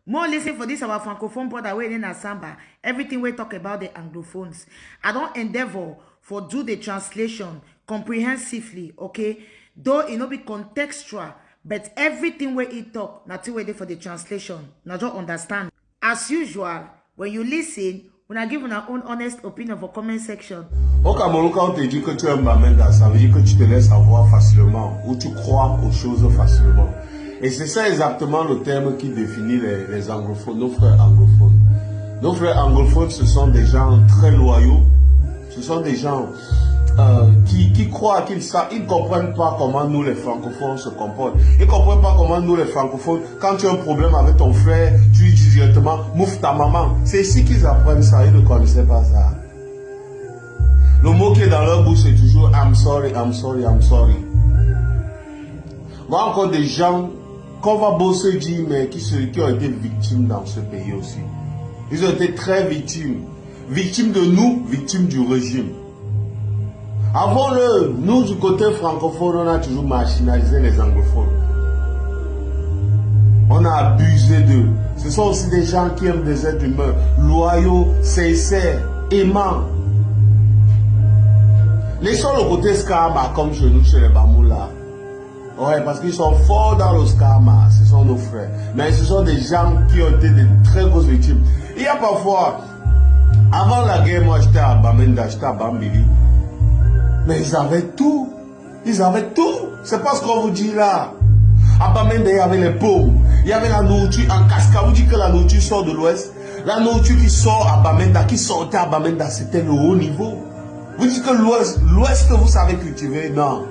More listen for this our francophone brother wey in Asamba. Everything we talk about the anglophones. I don't endeavor for do the translation comprehensively, okay? Though it no be contextual, but everything where it talk, not too wait for the translation. Now just understand. As usual, when you listen, when I give our own honest opinion for comment section. Au Cameroun, quand on te dit que tu es un Bamenda, ça veut dire que tu te laisses avoir facilement ou tu crois aux choses facilement. Et c'est ça exactement le terme qui définit les anglophones, nos frères anglophones. Nos frères anglophones, ce sont des gens très loyaux. Ce sont des gens qui croient qu'ils savent, ils ne comprennent pas comment nous les francophones se comportent. Ils ne comprennent pas comment nous les francophones, quand tu as un problème avec ton frère, tu lui dis directement, mouffe ta maman. C'est ici qu'ils apprennent ça, ils ne connaissaient pas ça. Le mot qui est dans leur bouche, c'est toujours I'm sorry, I'm sorry, I'm sorry. Moi, encore des gens qu'on va bosser dire, mais qui ont été victimes dans ce pays aussi. Ils ont été très victimes. Victimes de nous, victimes du régime. Avant-le, nous du côté francophone, on a toujours marginalisé les anglophones. On a abusé d'eux. Ce sont aussi des gens qui aiment des êtres humains, loyaux, sincères, aimants. Laissons le côté Skama comme chez nous, chez les Bamoula. Ouais, parce qu'ils sont forts dans le Skama, ce sont nos frères. Mais ce sont des gens qui ont été de très grosses victimes. Il y a parfois, avant la guerre, moi j'étais à Bamenda, j'étais à Bambili. Mais ils avaient tout. Ils avaient tout. C'est pas ce qu'on vous dit là. À Bamenda, il y avait les pommes. Il y avait la nourriture en cascade. Vous dites que la nourriture sort de l'ouest. La nourriture qui sort à Bamenda, qui sortait à Bamenda, c'était le haut niveau. Vous dites que l'ouest que vous savez cultiver, non.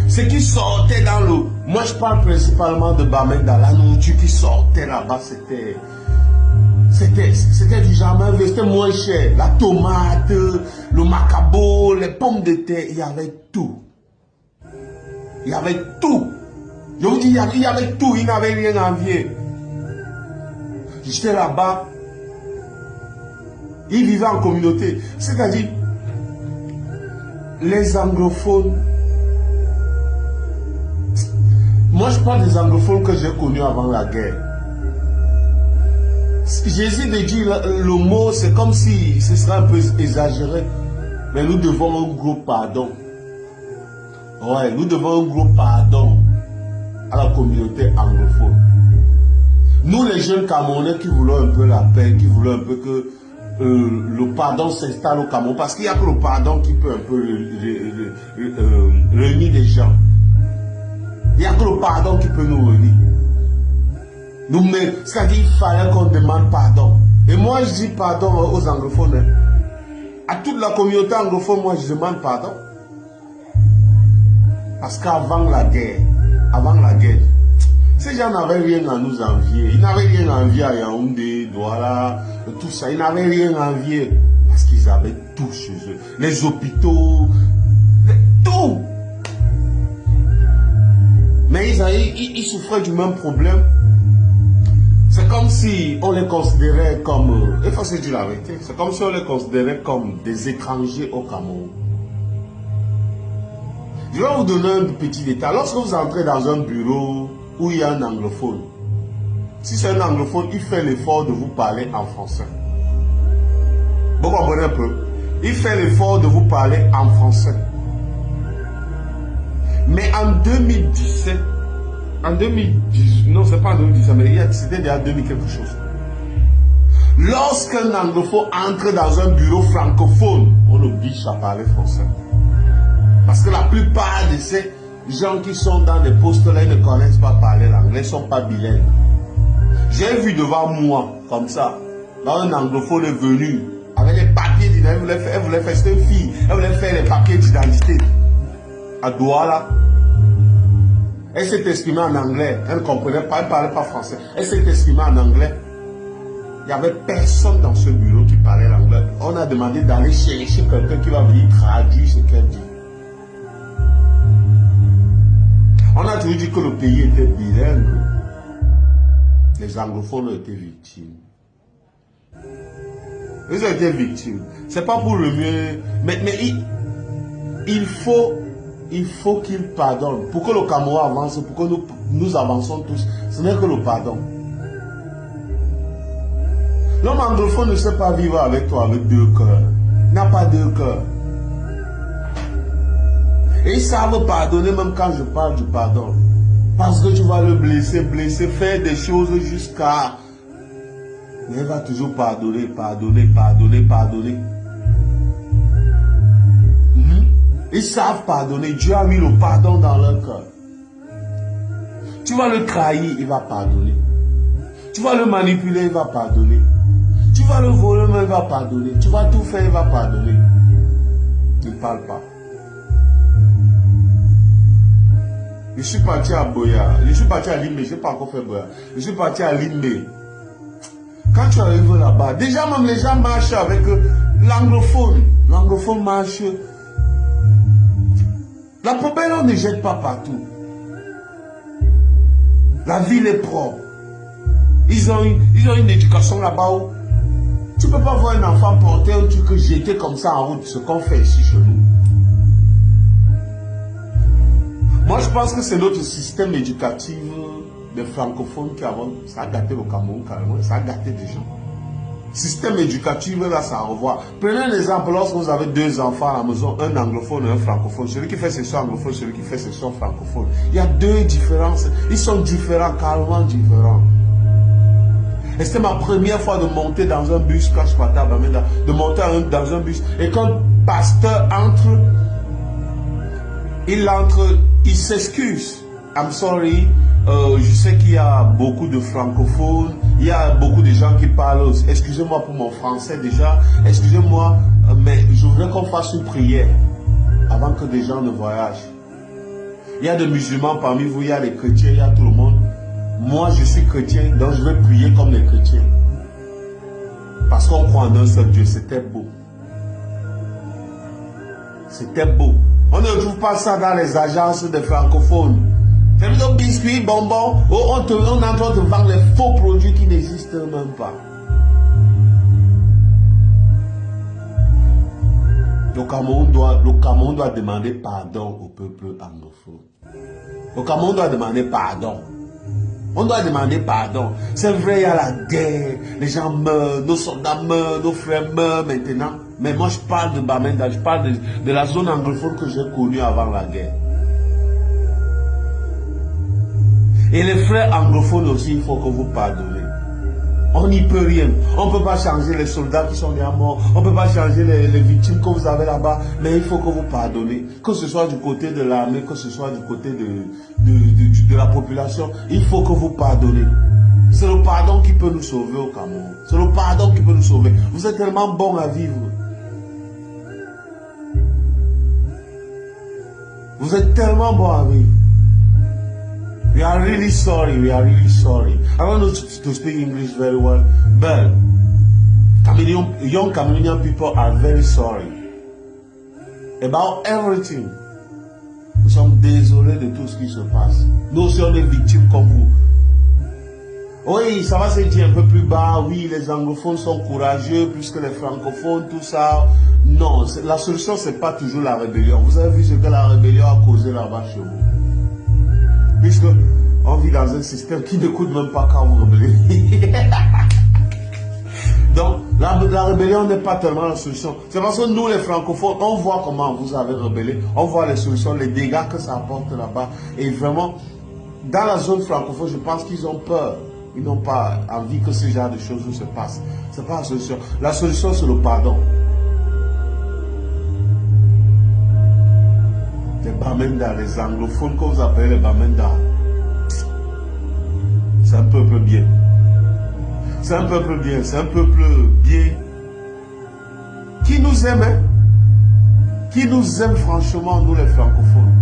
Ce qui sortait dans l'eau. Moi, je parle principalement de Bamenda. La nourriture qui sortait là-bas, c'était du jardin, c'était moins cher. La tomate, le macabo, les pommes de terre, il y avait tout. Il y avait tout. Je vous dis, il y avait tout, il n'avait rien à envier. J'étais là-bas. Ils vivaient en communauté. C'est-à-dire, les anglophones. Moi, je parle des anglophones que j'ai connus avant la guerre. J'hésite de dire le mot, c'est comme si ce serait un peu exagéré. Mais nous devons un gros pardon. Ouais, nous devons un gros pardon à la communauté anglophone. Nous, les jeunes Camerounais qui voulons un peu la paix, qui voulons un peu que le pardon s'installe au Cameroun. Parce qu'il n'y a que le pardon qui peut un peu réunir les gens. Il n'y a que le pardon qui peut nous réunir. C'est-à-dire qu'il fallait qu'on demande pardon. Et moi, je dis pardon aux anglophones. À toute la communauté anglophone, moi, je demande pardon. Parce qu'avant la guerre, ces gens n'avaient rien à nous envier. Ils n'avaient rien à envier à Yaoundé, Douala, tout ça. Ils n'avaient rien à envier. Parce qu'ils avaient tout chez eux. Les hôpitaux, tout. Mais ils souffraient du même problème. C'est comme si on les considérait comme, il faut se dire la vérité, c'est comme si on les considérait comme des étrangers au Cameroun. Je vais vous donner un petit détail. Lorsque vous entrez dans un bureau où il y a un anglophone, si c'est un anglophone, il fait l'effort de vous parler en français. Vous comprenez un peu? Il fait l'effort de vous parler en français. Mais en 2017, en 2010, non, c'est pas en 2017, mais c'était déjà 2000 quelque chose. Lorsqu'un anglophone entre dans un bureau francophone, on l'oblige à parler français. Parce que la plupart de ces gens qui sont dans des postes là, ils ne connaissent pas parler l'anglais, ils ne sont pas bilingues. J'ai vu devant moi, comme ça, là, un anglophone est venu avec les papiers d'identité, elle voulait faire, c'était une fille, elle voulait faire les papiers d'identité à Douala. Elle s'est exprimée en anglais. Elle ne comprenait pas, elle ne parlait pas français. Elle s'est exprimée en anglais. Il n'y avait personne dans ce bureau qui parlait l'anglais. On a demandé d'aller chercher quelqu'un qui va venir traduire ce qu'elle dit. On a toujours dit que le pays était bilingue. Les anglophones ont été victimes. Ils ont été victimes. C'est pas pour le mieux. Mais il faut qu'il pardonne. Pour que le Cameroun avance, pour que nous avançons tous, ce n'est que le pardon. L'homme anglophone ne sait pas vivre avec toi avec deux cœurs. Il n'a pas deux cœurs. Et ils savent pardonner même quand je parle du pardon. Parce que tu vas le blesser, faire des choses jusqu'à... Mais il va toujours pardonner. Ils savent pardonner. Dieu a mis le pardon dans leur cœur. Tu vas le trahir, il va pardonner. Tu vas le manipuler, il va pardonner. Tu vas le voler, mais il va pardonner. Tu vas tout faire, il va pardonner. Ne parle pas. Je suis parti à Boya. Je suis parti à Limé. Je n'ai pas encore fait Boya. Je suis parti à Limé. Quand tu arrives là-bas, déjà même les gens marchent avec l'anglophone. L'anglophone marche. La poubelle, on ne jette pas partout. La ville est propre. Ils ont une éducation là-bas où tu ne peux pas voir un enfant porter un truc jeté comme ça en route, ce qu'on fait ici chez nous. Moi, je pense que c'est notre système éducatif des francophones qui avons, ça a gâté le Cameroun carrément, ça a gâté des gens. Système éducatif, là, ça revoit. Prenez un exemple, lorsque vous avez deux enfants à la maison, un anglophone et un francophone, celui qui fait section anglophone, celui qui fait section francophone. Il y a deux différences. Ils sont différents, carrément différents. Et c'était ma première fois de monter dans un bus quand je partais à Bamenda, de monter dans un bus. Et quand le pasteur entre, il s'excuse. I'm sorry. Je sais qu'il y a beaucoup de francophones, il y a beaucoup de gens qui parlent. Excusez-moi pour mon français déjà. Excusez-moi, mais je voudrais qu'on fasse une prière avant que des gens ne voyagent. Il y a des musulmans parmi vous, il y a des chrétiens, il y a tout le monde. Moi, je suis chrétien, donc je vais prier comme les chrétiens. Parce qu'on croit en un seul Dieu. C'était beau. C'était beau. On ne trouve pas ça dans les agences des francophones. C'est plutôt biscuits, bonbons. On est en train de vendre les faux produits qui n'existent même pas. Le Cameroun doit demander pardon au peuple anglophone. Le Cameroun doit demander pardon. On doit demander pardon. C'est vrai, il y a la guerre, les gens meurent, nos soldats meurent, nos frères meurent maintenant. Mais moi, je parle de Bamenda, je parle de la zone anglophone que j'ai connue avant la guerre. Et les frères anglophones aussi, il faut que vous pardonnez. On n'y peut rien. On ne peut pas changer les soldats qui sont déjà morts. On ne peut pas changer les victimes que vous avez là-bas. Mais il faut que vous pardonnez. Que ce soit du côté de l'armée, que ce soit du côté de la population. Il faut que vous pardonnez. C'est le pardon qui peut nous sauver au Cameroun. C'est le pardon qui peut nous sauver. Vous êtes tellement bons à vivre. Vous êtes tellement bons à vivre. We are really sorry. We are really sorry. I don't know to speak English very well, but young Cameroonian people are very sorry about everything. Nous sommes désolés de tout ce qui se passe. Nous aussi on est victimes comme vous. Oui, ça va se dire un peu plus bas. Oui, les anglophones sont courageux plus que les francophones, tout ça. Non, la solution c'est pas toujours la rébellion. Vous avez vu ce que la rébellion a causé là-bas chez vous. Puisque on vit dans un système qui n'écoute même pas quand vous rebellez. Donc, la rébellion n'est pas tellement la solution. C'est parce que nous, les francophones, on voit comment vous avez rebellé. On voit les solutions, les dégâts que ça apporte là-bas. Et vraiment, dans la zone francophone, je pense qu'ils ont peur. Ils n'ont pas envie que ce genre de choses se passent. Ce n'est pas la solution. La solution, c'est le pardon. Les Bamenda, les anglophones que vous appelez les Bamenda, c'est un peuple bien. C'est un peuple bien, c'est un peuple bien. Qui nous aime, hein? Qui nous aime franchement, nous les francophones.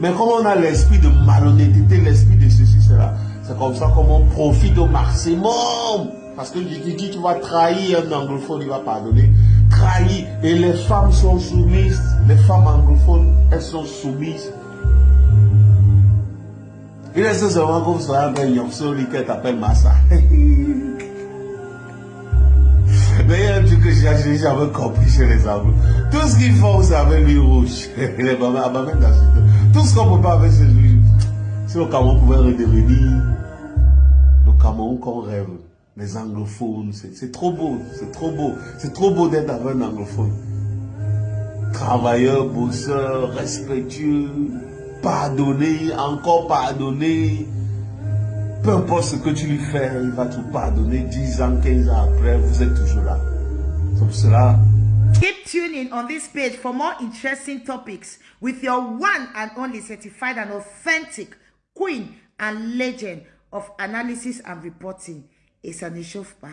Mais comme on a l'esprit de malhonnêteté, l'esprit de ceci, cela, c'est comme ça qu'on profite au maximum. Parce que je te dis, tu vas trahir un anglophone, il va pardonner. Trahir. Et les femmes sont soumises. Les femmes anglophones, elles sont soumises. Il est seulement comme ça, un celui qui t'appelle Massa. Mais il y a un truc que j'ai jamais compris chez les Anglo. Tout ce qu'ils font, c'est avec l'huile rouge. Les Bamenda, tout ce qu'on ne peut pas avec c'est l'huile. Si le Cameroun pouvait redevenir le Cameroun qu'on rêve. Les anglophones, c'est trop beau, c'est trop beau. C'est trop beau d'être avec un anglophone. Travailleur, bosseur, respectueux, pardonner, encore pardonner. Peu importe ce que tu lui fais, il va te pardonner 10 ans, 15 ans après, vous êtes toujours là. Comme cela. Keep tuning on this page for more interesting topics with your one and only certified and authentic queen and legend of analysis and reporting, Esanishofa.